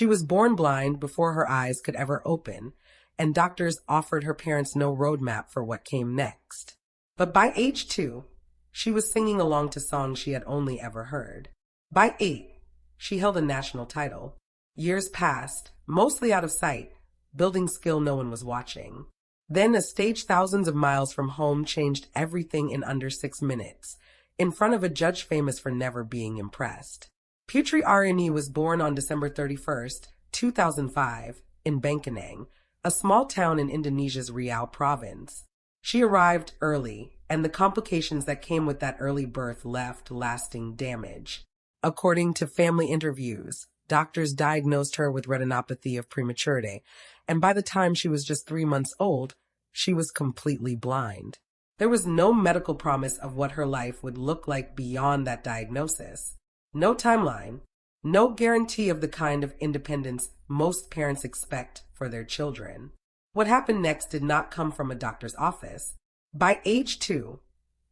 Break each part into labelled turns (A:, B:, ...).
A: She was born blind before her eyes could ever open, and doctors offered her parents no roadmap for what came next. But by age 2, she was singing along to songs she had only ever heard. By 8, she held a national title. Years passed, mostly out of sight, building skill no one was watching. Then a stage thousands of miles from home changed everything in under 6 minutes, in front of a judge famous for never being impressed. Putri Ariani was born on December 31st, 2005, in Bangkinang, a small town in Indonesia's Riau province. She arrived early, and the complications that came with that early birth left lasting damage. According to family interviews, doctors diagnosed her with retinopathy of prematurity, and by the time she was just 3 months old, she was completely blind. There was no medical promise of what her life would look like beyond that diagnosis. No timeline, no guarantee of the kind of independence most parents expect for their children. What happened next did not come from a doctor's office. By age 2,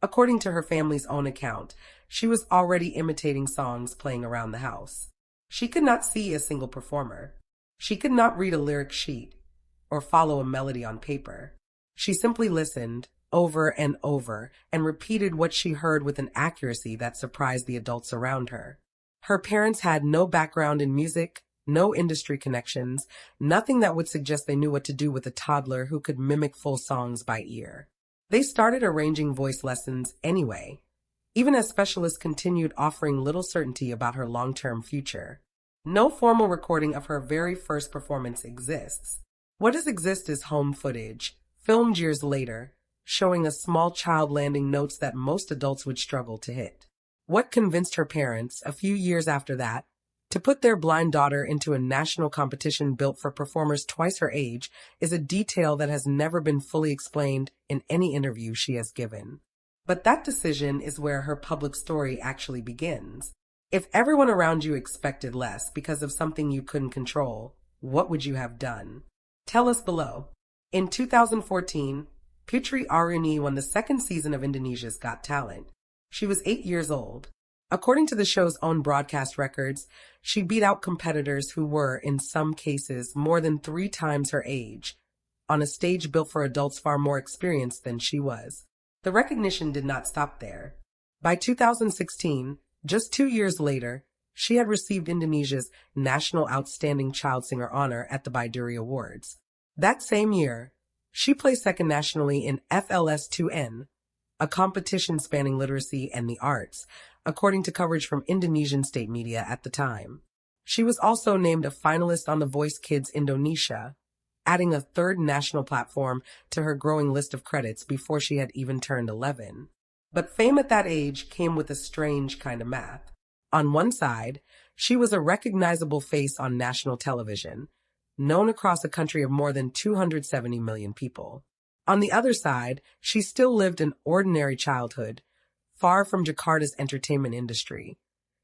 A: according to her family's own account, she was already imitating songs playing around the house. She could not see a single performer. She could not read a lyric sheet or follow a melody on paper. She simply listened over and over and repeated what she heard with an accuracy that surprised the adults around her. Her parents had no background in music, no industry connections, nothing that would suggest they knew what to do with a toddler who could mimic full songs by ear. They started arranging voice lessons anyway, even as specialists continued offering little certainty about her long-term future. No formal recording of her very first performance exists. What does exist is home footage, filmed years later, showing a small child landing notes that most adults would struggle to hit. What convinced her parents, a few years after that, to put their blind daughter into a national competition built for performers twice her age is a detail that has never been fully explained in any interview she has given. But that decision is where her public story actually begins. If everyone around you expected less because of something you couldn't control, what would you have done? Tell us below. In 2014, Putri Ariani won the second season of Indonesia's Got Talent. She was 8 years old. According to the show's own broadcast records, she beat out competitors who were, in some cases, more than 3 times her age, on a stage built for adults far more experienced than she was. The recognition did not stop there. By 2016, just 2 years later, she had received Indonesia's National Outstanding Child Singer honor at the Biduri Awards. That same year, she placed second nationally in FLS2N, a competition spanning literacy and the arts, according to coverage from Indonesian state media at the time. She was also named a finalist on The Voice Kids Indonesia, adding a third national platform to her growing list of credits before she had even turned 11. But fame at that age came with a strange kind of math. On one side, she was a recognizable face on national television, known across a country of more than 270 million people. On the other side, she still lived an ordinary childhood, far from Jakarta's entertainment industry,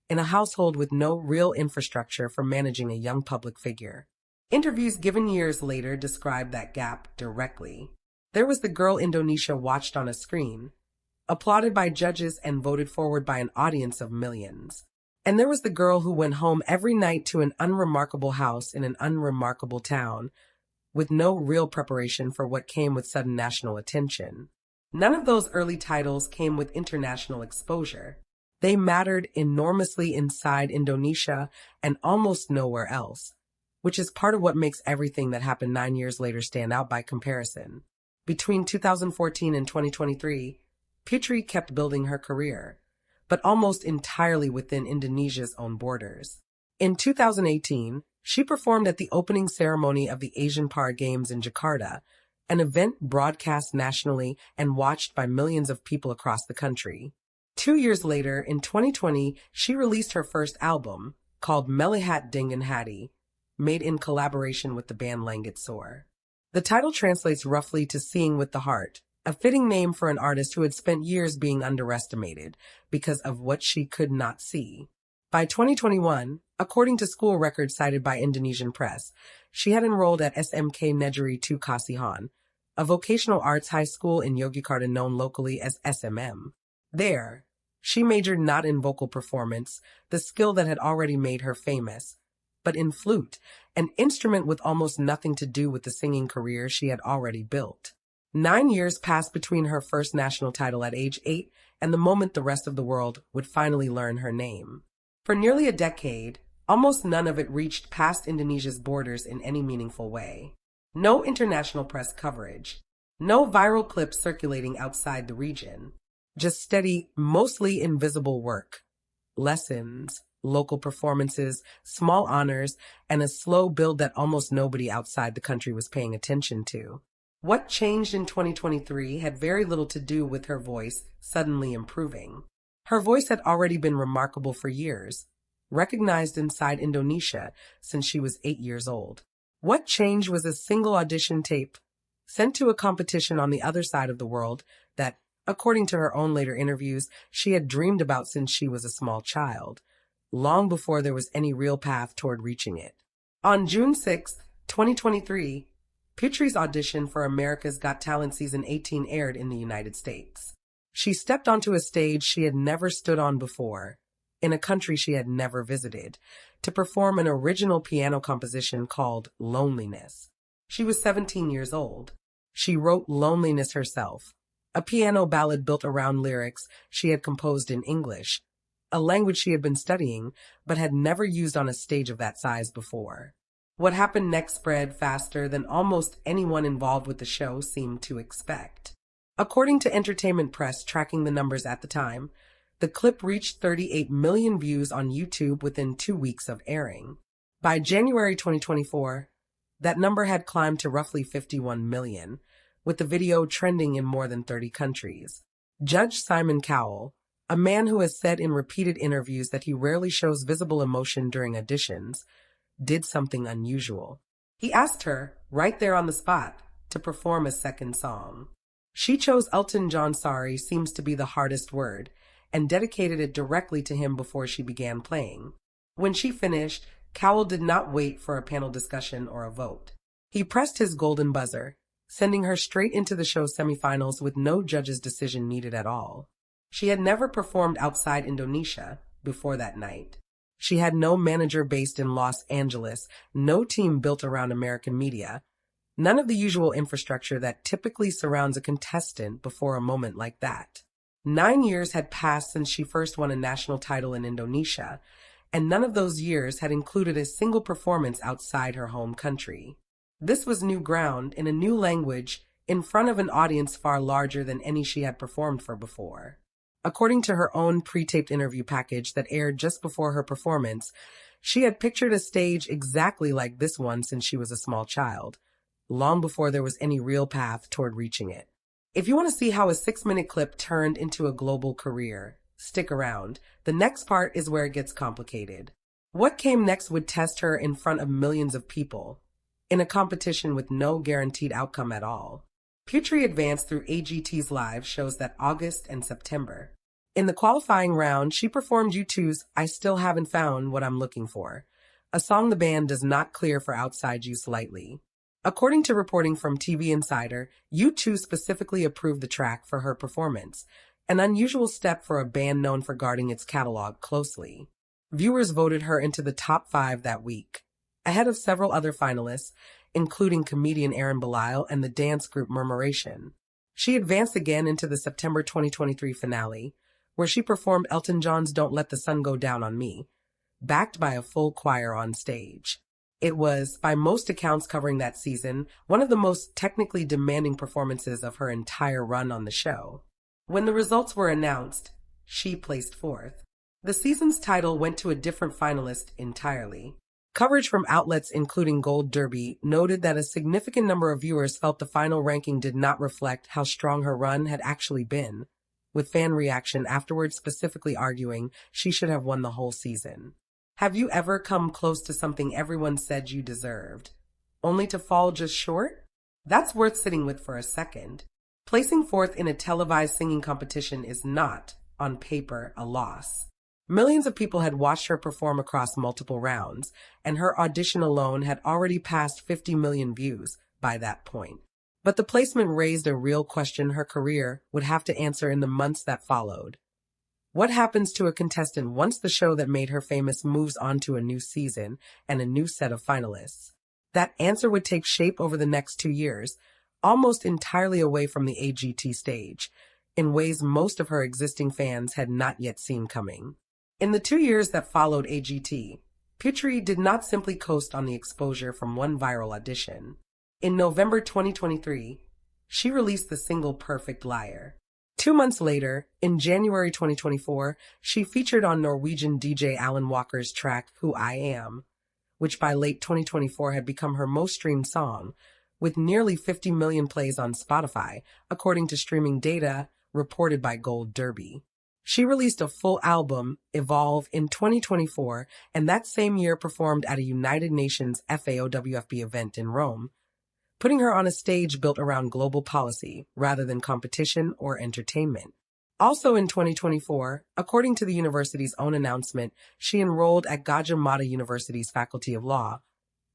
A: in a household with no real infrastructure for managing a young public figure. Interviews given years later describe that gap directly. There was the girl Indonesia watched on a screen, applauded by judges and voted forward by an audience of millions. And there was the girl who went home every night to an unremarkable house in an unremarkable town, with no real preparation for what came with sudden national attention. None of those early titles came with international exposure. They mattered enormously inside Indonesia and almost nowhere else, which is part of what makes everything that happened 9 years later stand out by comparison. Between 2014 and 2023, Putri kept building her career, but almost entirely within Indonesia's own borders. In 2018, she performed at the opening ceremony of the Asian Para Games in Jakarta, an event broadcast nationally and watched by millions of people across the country. 2 years later, in 2020, she released her first album, called Melihat Dengan Hati, made in collaboration with the band Langit Soar. The title translates roughly to Seeing with the Heart, a fitting name for an artist who had spent years being underestimated because of what she could not see. By 2021, according to school records cited by Indonesian press, she had enrolled at SMK Negeri 2 Kasihan, a vocational arts high school in Yogyakarta known locally as SMM. There, she majored not in vocal performance, the skill that had already made her famous, but in flute, an instrument with almost nothing to do with the singing career she had already built. 9 years passed between her first national title at age 8 and the moment the rest of the world would finally learn her name. For nearly a decade, almost none of it reached past Indonesia's borders in any meaningful way. No international press coverage. No viral clips circulating outside the region. Just steady, mostly invisible work. Lessons, local performances, small honors, and a slow build that almost nobody outside the country was paying attention to. What changed in 2023 had very little to do with her voice suddenly improving. Her voice had already been remarkable for years, recognized inside Indonesia since she was 8 years old. What changed was a single audition tape sent to a competition on the other side of the world that, according to her own later interviews, she had dreamed about since she was a small child, long before there was any real path toward reaching it. On June 6, 2023, Putri's audition for America's Got Talent Season 18 aired in the United States. She stepped onto a stage she had never stood on before, in a country she had never visited, to perform an original piano composition called Loneliness. She was 17 years old. She wrote Loneliness herself, a piano ballad built around lyrics she had composed in English, a language she had been studying but had never used on a stage of that size before. What happened next spread faster than almost anyone involved with the show seemed to expect. According to entertainment press tracking the numbers at the time, the clip reached 38 million views on YouTube within 2 weeks of airing. By January 2024, that number had climbed to roughly 51 million, with the video trending in more than 30 countries. Judge Simon Cowell, a man who has said in repeated interviews that he rarely shows visible emotion during auditions, did something unusual. He asked her, right there on the spot, to perform a second song. She chose Elton John's Sorry Seems to Be the Hardest Word, and dedicated it directly to him before she began playing. When she finished, Cowell did not wait for a panel discussion or a vote. He pressed his golden buzzer, sending her straight into the show's semifinals with no judge's decision needed at all. She had never performed outside Indonesia before that night. She had no manager based in Los Angeles, no team built around American media, none of the usual infrastructure that typically surrounds a contestant before a moment like that. 9 years had passed since she first won a national title in Indonesia, and none of those years had included a single performance outside her home country. This was new ground in a new language in front of an audience far larger than any she had performed for before. According to her own pre-taped interview package that aired just before her performance, she had pictured a stage exactly like this one since she was a small child, long before there was any real path toward reaching it. If you want to see how a 6-minute clip turned into a global career, stick around. The next part is where it gets complicated. What came next would test her in front of millions of people, in a competition with no guaranteed outcome at all. Putri advanced through AGT's live shows that August and September. In the qualifying round, she performed U2's I Still Haven't Found What I'm Looking For, a song the band does not clear for outside use lightly. According to reporting from TV Insider, U2 specifically approved the track for her performance, an unusual step for a band known for guarding its catalog closely. Viewers voted her into the top 5 that week, ahead of several other finalists, including comedian Aaron Belial and the dance group Murmuration. She advanced again into the September 2023 finale, where she performed Elton John's Don't Let the Sun Go Down on Me, backed by a full choir on stage. It was, by most accounts covering that season, one of the most technically demanding performances of her entire run on the show. When the results were announced, she placed 4th. The season's title went to a different finalist entirely. Coverage from outlets including Gold Derby noted that a significant number of viewers felt the final ranking did not reflect how strong her run had actually been, with fan reaction afterwards specifically arguing she should have won the whole season. Have you ever come close to something everyone said you deserved, only to fall just short? That's worth sitting with for a second. Placing 4th in a televised singing competition is not, on paper, a loss. Millions of people had watched her perform across multiple rounds, and her audition alone had already passed 50 million views by that point. But the placement raised a real question her career would have to answer in the months that followed. What happens to a contestant once the show that made her famous moves on to a new season and a new set of finalists? That answer would take shape over the next 2 years, almost entirely away from the AGT stage, in ways most of her existing fans had not yet seen coming. In the 2 years that followed AGT, Putri did not simply coast on the exposure from one viral audition. In November 2023, she released the single Perfect Liar. 2 months later, in January 2024, she featured on Norwegian DJ Alan Walker's track Who I Am, which by late 2024 had become her most streamed song, with nearly 50 million plays on Spotify, according to streaming data reported by Gold Derby. She released a full album, Evolve, in 2024, and that same year performed at a United Nations FAOWFB event in Rome, putting her on a stage built around global policy rather than competition or entertainment. Also in 2024, according to the university's own announcement, she enrolled at Gajah Mada University's Faculty of Law,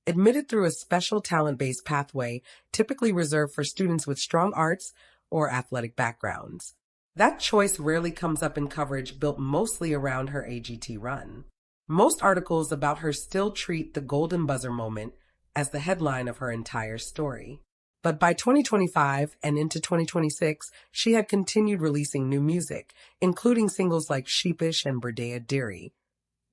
A: admitted through a special talent-based pathway typically reserved for students with strong arts or athletic backgrounds. That choice rarely comes up in coverage built mostly around her AGT run. Most articles about her still treat the golden buzzer moment as the headline of her entire story. But by 2025 and into 2026, she had continued releasing new music, including singles like Sheepish and Berdea Diri,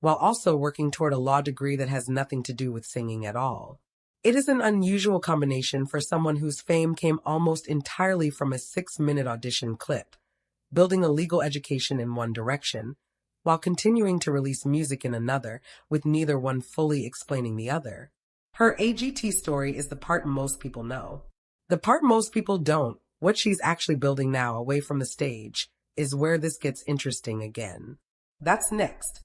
A: while also working toward a law degree that has nothing to do with singing at all. It is an unusual combination for someone whose fame came almost entirely from a 6-minute audition clip, building a legal education in one direction, while continuing to release music in another, with neither one fully explaining the other. Her AGT story is the part most people know. The part most people don't, what she's actually building now away from the stage, is where this gets interesting again. That's next.